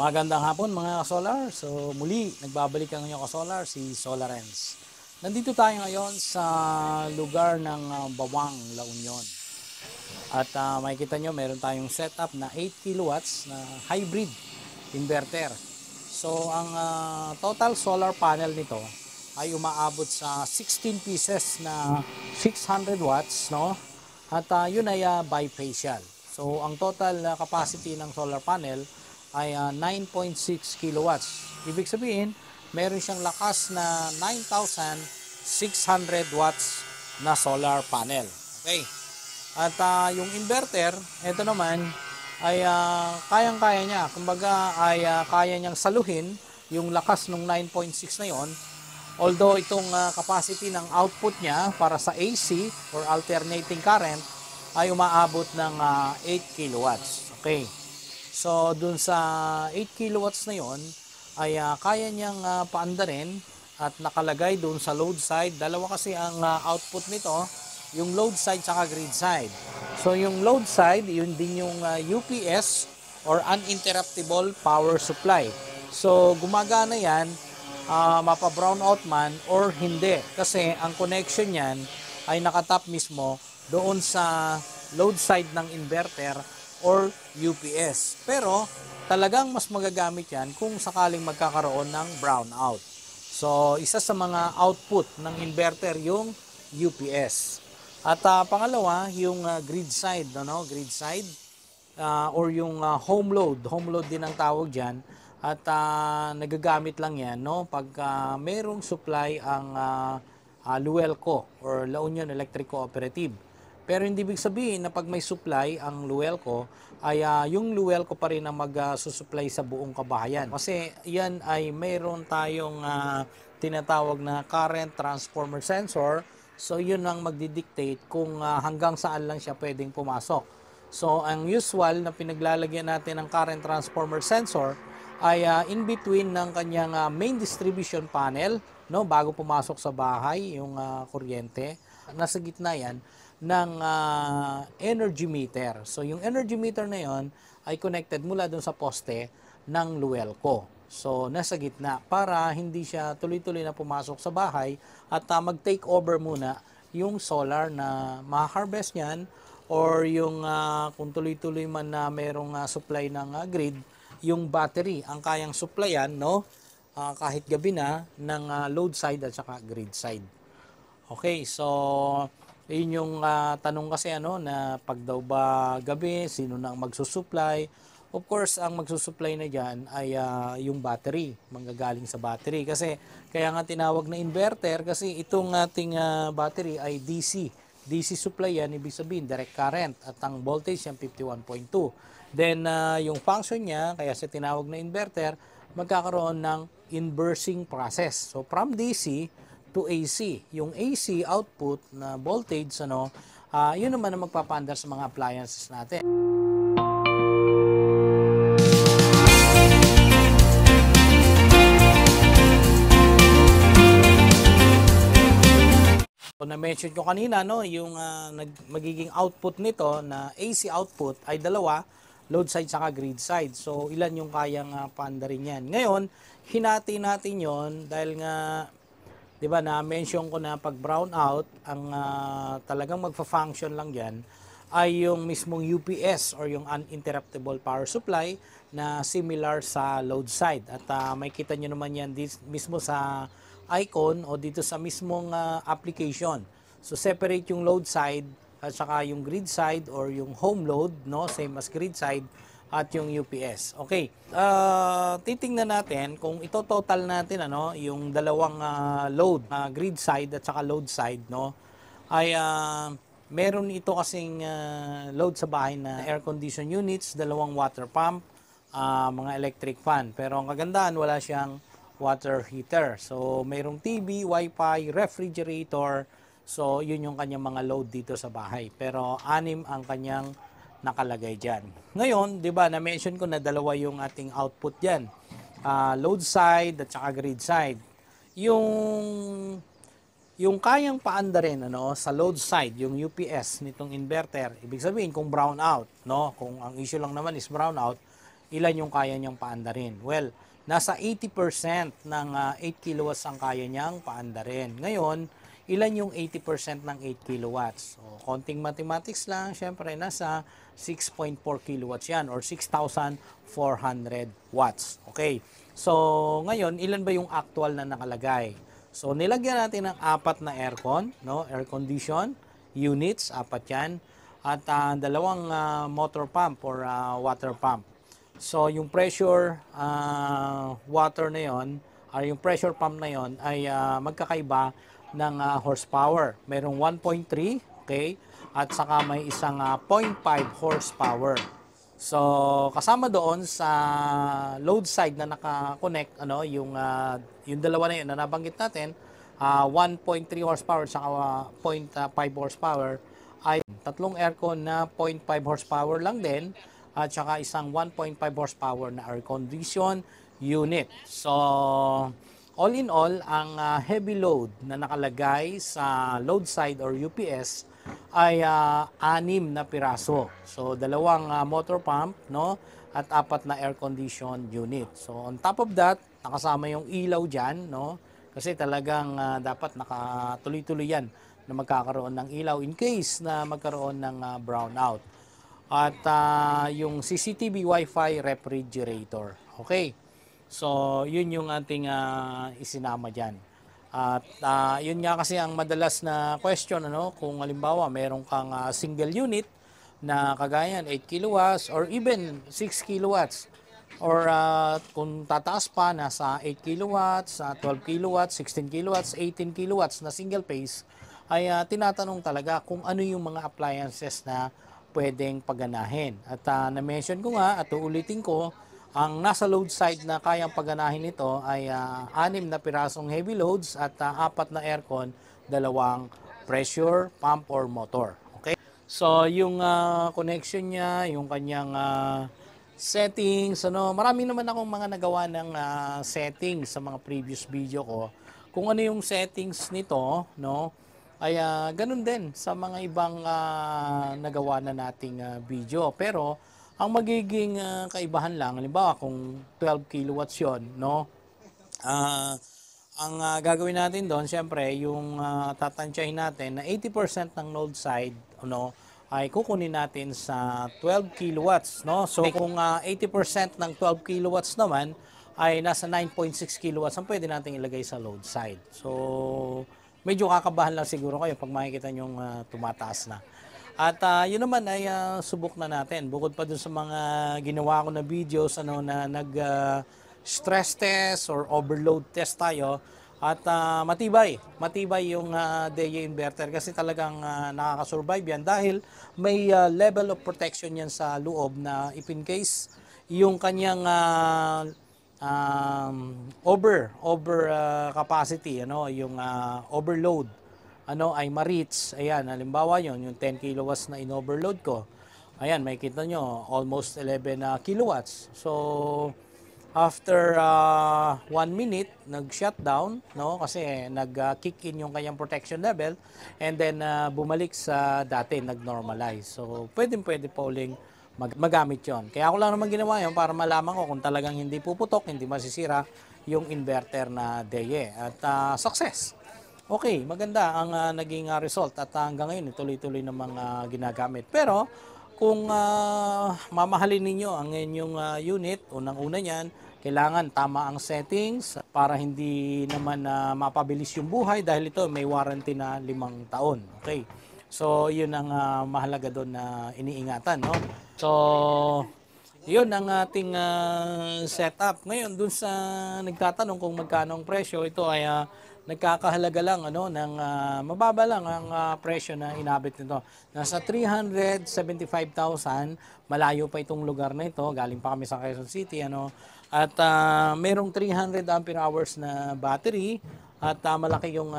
Magandang hapon mga ka-solar. So muli, nagbabalik ang inyong ka-solar, si Solarens. Nandito tayo ngayon sa lugar ng Bawang, La Union. At makikita nyo, meron tayong setup na 8 kilowatts na hybrid inverter. So ang total solar panel nito ay umaabot sa 16 pieces na 600 watts, no? At yun ay bifacial. So ang total capacity ng solar panel ay 9.6 kilowatts. Ibig sabihin, meron siyang lakas na 9,600 watts na solar panel. Okay. At yung inverter, ito naman ay kayang-kaya niya. Kumbaga ay kaya niyang saluhin yung lakas ng 9.6 na yon. Although itong capacity ng output niya para sa AC or alternating current ay umaabot ng 8 kilowatts. Okay. So, dun sa 8 kilowatts na yon ay kaya niyang paandarin at nakalagay dun sa load side. Dalawa kasi ang output nito, yung load side saka grid side. So, yung load side, yun din yung UPS or uninterruptible power supply. So, gumagana yan, mapa-brownout man or hindi. Kasi ang connection yan ay nakatap mismo doon sa load side ng inverter or UPS. Pero talagang mas magagamit yan kung sakaling magkakaroon ng brownout. So isa sa mga output ng inverter yung UPS. At pangalawa, yung grid side, grid side or yung home load. Home load din ang tawag diyan. At nagagamit lang yan pag merong supply ang Luelco or La Union Electric Cooperative. Pero hindi ibig sabihin na pag may supply ang Luelco ay yung Luelco pa rin ang mag-susupply sa buong kabahayan. Kasi yan ay mayroon tayong tinatawag na current transformer sensor. So yun ang magdidictate kung hanggang saan lang siya pwedeng pumasok. So ang usual na pinaglalagyan natin ng current transformer sensor ay in between ng kanyang main distribution panel, bago pumasok sa bahay yung kuryente. Nasa gitna yan ng energy meter. So yung energy meter na yon ay connected mula dun sa poste ng Luelco. So nasa gitna para hindi siya tuloy-tuloy na pumasok sa bahay at mag-take over muna yung solar na ma-harvest niyan or yung kung tuloy-tuloy man na merong supply ng grid, yung battery ang kayang supplyan kahit gabi na ng load side at saka grid side. Okay, so yun yung tanong kasi na pag daw ba gabi, sino na ang magsusupply? Of course, ang magsusupply na dyan ay yung battery, manggagaling sa battery. Kasi kaya nga tinawag na inverter kasi itong ating battery ay DC. DC supply yan, ibig sabihin direct current at ang voltage yan 51.2. Then yung function niya, kaya sa tinawag na inverter, magkakaroon ng inversing process. So from DC to AC. Yung AC output na voltage, yun naman ang magpapaandar sa mga appliances natin. So, na-mention ko kanina, yung magiging output nito na AC output ay dalawa, load side saka grid side. So, ilan yung kayang paandarin yan. Ngayon, hinati natin yon dahil nga di ba na-mention ko na pag brown out, ang talagang magfa-function lang diyan ay yung mismong UPS or yung uninterruptible power supply na similar sa load side. At makikita nyo naman yan mismo sa icon o dito sa mismong application. So separate yung load side at saka yung grid side or yung home load, same as grid side, at yung UPS. Okay. Titingnan natin kung ito total natin yung dalawang load, grid side at saka load side, ay meron ito kasing load sa bahay na air condition units, dalawang water pump, mga electric fan. Pero ang kagandahan, wala siyang water heater. So mayroong TV, Wi-Fi, refrigerator. So yun yung kanyang mga load dito sa bahay. Pero 6 ang kanyang nakalagay dyan. Ngayon, di ba, na-mention ko na dalawa yung ating output dyan. Load side at saka grid side. Yung kayang paandarin sa load side, yung UPS nitong inverter, ibig sabihin kung brown out, kung ang issue lang naman is brown out, ilan yung kaya niyang paandarin. Well, nasa 80% ng 8 kilowatts ang kaya niyang paandarin. Ngayon, ilan yung 80% ng 8 kilowatts? So, konting mathematics lang, syempre nasa 6.4 kilowatts yan or 6,400 watts. Okay. So, ngayon, ilan ba yung actual na nakalagay? So, nilagyan natin ng 4 na aircon, no? Air condition units, 4 yan. At dalawang motor pump or water pump. So, yung pressure water na yon, or yung pressure pump na yon ay magkakaiba ng horsepower. Merong 1.3, okay? At saka may isang 0.5 horsepower. So, kasama doon sa load side na naka-connect, ano, yung dalawa na yun na nabanggit natin, 1.3 horsepower at saka 0.5 horsepower, ay tatlong aircon na 0.5 horsepower lang din at saka isang 1.5 horsepower na air condition unit. So, all in all, ang heavy load na nakalagay sa load side or UPS ay 6 na piraso. So, dalawang motor pump, no? At 4 na air condition unit. So, on top of that, nakasama yung ilaw dyan, no? Kasi talagang dapat nakatuloy-tuloy yan na magkakaroon ng ilaw in case na magkaroon ng brownout. At yung CCTV Wi-Fi refrigerator. Okay. So, yun yung ating isinama dyan. At yun nga kasi ang madalas na question, ano, kung halimbawa meron kang single unit na kagayan 8 kilowatts or even 6 kilowatts or kung tataas pa nasa 8 kilowatts, 12 kilowatts, 16 kilowatts, 18 kilowatts na single phase ay tinatanong talaga kung ano yung mga appliances na pwedeng paganahin. At na-mention ko nga at uulitin ko, ang nasa load side na kayang paganahin nito ay 6 na pirasong heavy loads at 4 na aircon, 2 pressure pump or motor. Okay? So, yung connection niya, yung kanyang settings, ano, marami naman akong mga nagawa ng settings sa mga previous video ko. Kung ano yung settings nito, no, ay ganun din sa mga ibang nagawa na nating video. Pero, ang magiging kaibahan lang, halimbawa kung 12 kilowatts yon, no? Ang gagawin natin doon, syempre, yung tatansyahin natin na 80% ng load side, ano, ay kukunin natin sa 12 kilowatts, no? So kung 80% ng 12 kilowatts naman ay nasa 9.6 kilowatts ang pwede nating ilagay sa load side. So medyo kakabahan lang siguro kayo pag makikita nyo tumataas na. At yun naman ay subok na natin. Bukod pa dun sa mga ginawa ko na videos ano, na nag-stress test or overload test tayo. At matibay yung DEA inverter kasi talagang nakakasurvive yan dahil may level of protection yan sa loob na if in case yung kanyang over capacity, ano, yung overload ano ay ma-reach, ayan, halimbawa yon yung 10 kilowatts na in-overload ko, ayan, makikita nyo, almost 11 kilowatts. So, after 1 minute, nag-shutdown, no, kasi nag-kick in yung kanyang protection level, and then bumalik sa dati, nag-normalize. So, pwede pa uling magamit yon. Kaya ako lang naman ginawa yun para malaman ko kung talagang hindi puputok, hindi masisira yung inverter na DEA. At success! Okay, maganda ang naging result at hanggang ngayon tuloy-tuloy na mga ginagamit. Pero kung mamahalin ninyo ang inyong unit, unang-una niyan, kailangan tama ang settings para hindi naman mapabilis yung buhay dahil ito may warranty na 5 taon. Okay. So, yun ang mahalaga doon na iniingatan, no? So, yun ang ating setup. Ngayon, dun sa nagtatanong kung magkano ang presyo, ito ay nagkakahalaga lang ano ng mababa lang ang presyo na inabot nito. Nasa 375,000, malayo pa itong lugar na ito, galing pa kami sa Quezon City ano. At merong 300 ampere hours na battery at malaki yung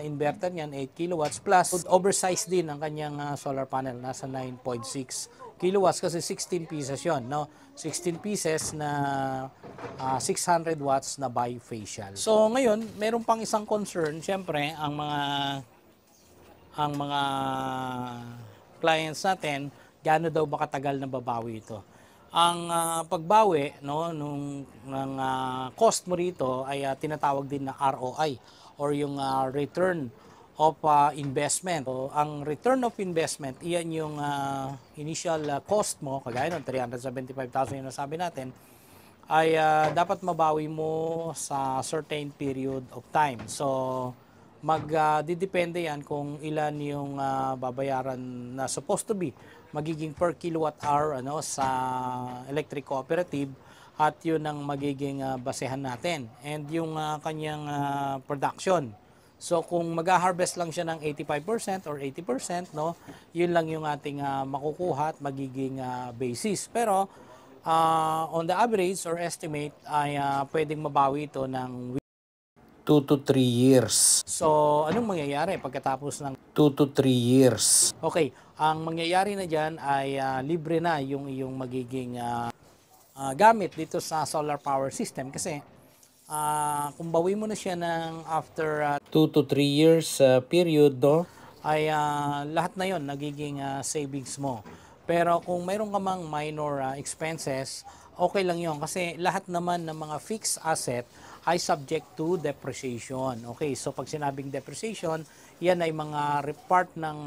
inverter niyan, 8 kilowatts plus oversized din ang kanyang solar panel, nasa 9.6 kilowatts kasi 16 pieces yon, no? 16 pieces na 600 watts na bifacial. So ngayon, meron pang isang concern, syempre, ang mga clients natin, gaano daw ba katagal na babawi ito? Ang pagbawi no ng cost mo rito ay tinatawag din na ROI or yung return of investment. So, ang return of investment, iyan yung initial cost mo, kagaya ng 375,000 yung nasabi natin, ay dapat mabawi mo sa certain period of time. So, didepende yan kung ilan yung babayaran na supposed to be magiging per kilowatt hour sa electric cooperative, at yun ang magiging basehan natin, and yung kanyang production. So kung mag-harvest lang siya ng 85% or 80%, no, yun lang yung ating makukuha at magiging basis. Pero on the average or estimate ay pwedeng mabawi ito ng 2 to 3 years. So, anong mangyayari pagkatapos ng 2 to 3 years? Okay, ang mangyayari na dyan ay libre na yung iyong magiging gamit dito sa solar power system, kasi kung bawi mo na siya ng after 2 to 3 years period, no, ay lahat na yon nagiging savings mo. Pero kung mayroon ka mang minor expenses, okay lang yon, kasi lahat naman ng mga fixed asset ay subject to depreciation. Okay, so pag sinabing depreciation, yan ay mga part ng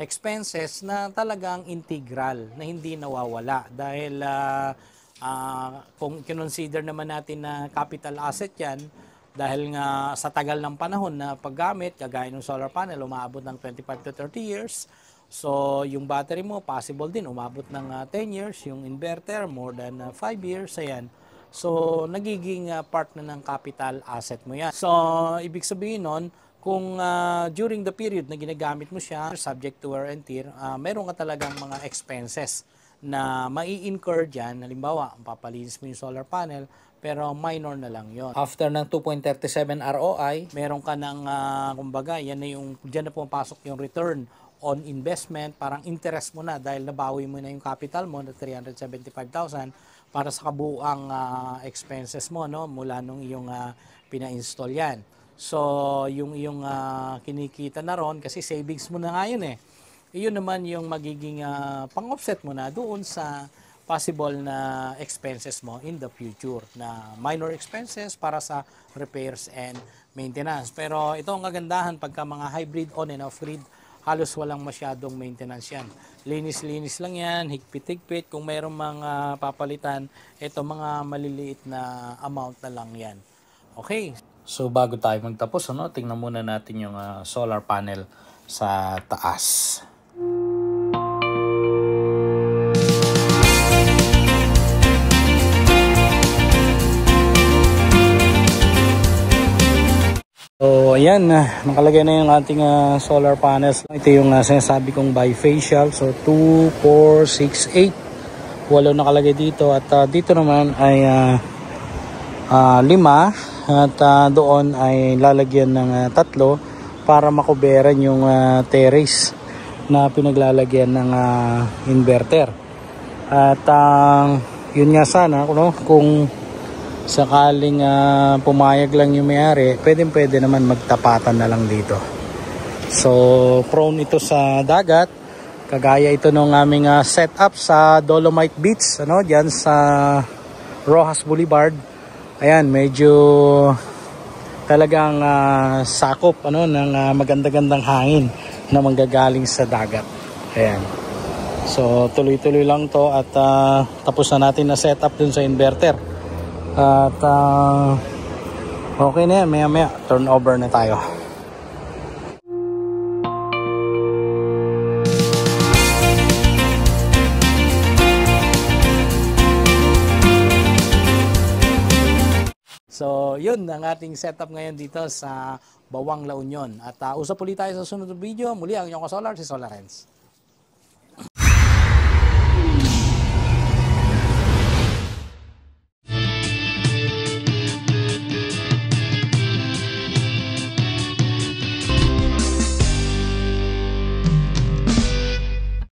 expenses na talagang integral, na hindi nawawala. Dahil kung kinonsider naman natin na capital asset yan, dahil nga sa tagal ng panahon na paggamit, kagaya ng solar panel, umaabot ng 25 to 30 years. So, yung battery mo, possible din, umabot ng 10 years. Yung inverter, more than 5 years. Ayan. So, nagiging part na ng capital asset mo yan. So, ibig sabihin nun, kung during the period na ginagamit mo siya, subject to wear and tear, meron ka talagang mga expenses na mai-incur dyan. Halimbawa, papalinis mo yung solar panel, pero minor na lang yon. After ng 2.37 ROI, meron ka ng, kumbaga, yan na yung, dyan na pumapasok yung return on investment, parang interest mo na dahil nabawi mo na yung capital mo na 375,000 para sa kabuuang expenses mo, no, mula nung iyong pina-install yan. So, yung iyong kinikita na ron, kasi savings mo na nga yun eh. Iyon naman yung magiging pang-offset mo na doon sa possible na expenses mo in the future, na minor expenses para sa repairs and maintenance. Pero ito ang kagandahan pagka mga hybrid on and off grid, halos walang masyadong maintenance yan. Linis-linis lang yan, higpit-higpit. Kung mayroong mga papalitan, ito mga maliliit na amount na lang yan. Okay. So bago tayo magtapos, tingnan muna natin yung solar panel sa taas. So, ayan, nakalagay na yung ating solar panels. Ito yung sinasabi kong bifacial. So, 2, 4, 6, 8. 8 nakalagay dito. At dito naman ay 5. At doon ay lalagyan ng 3 para makuberan yung terrace na pinaglalagyan ng inverter. At yun nga sana, kung sakaling pumayag lang yung may-ari, pwede naman magtapatan na lang dito. So, prone ito sa dagat. Kagaya ito nung aming setup sa Dolomite Beach, diyan sa Rojas Boulevard. Ayan, medyo talagang sakop ng maganda-gandang hangin na manggagaling sa dagat. Ayan. So, tuloy-tuloy lang to at tapos na natin na setup dun sa inverter. At okay na yan, maya turn over na tayo. So yun ang ating setup ngayon dito sa Bawang La Union. At usap ulit tayo sa sunod na video. Muli ang inyong ka-solar, si Solar Renz.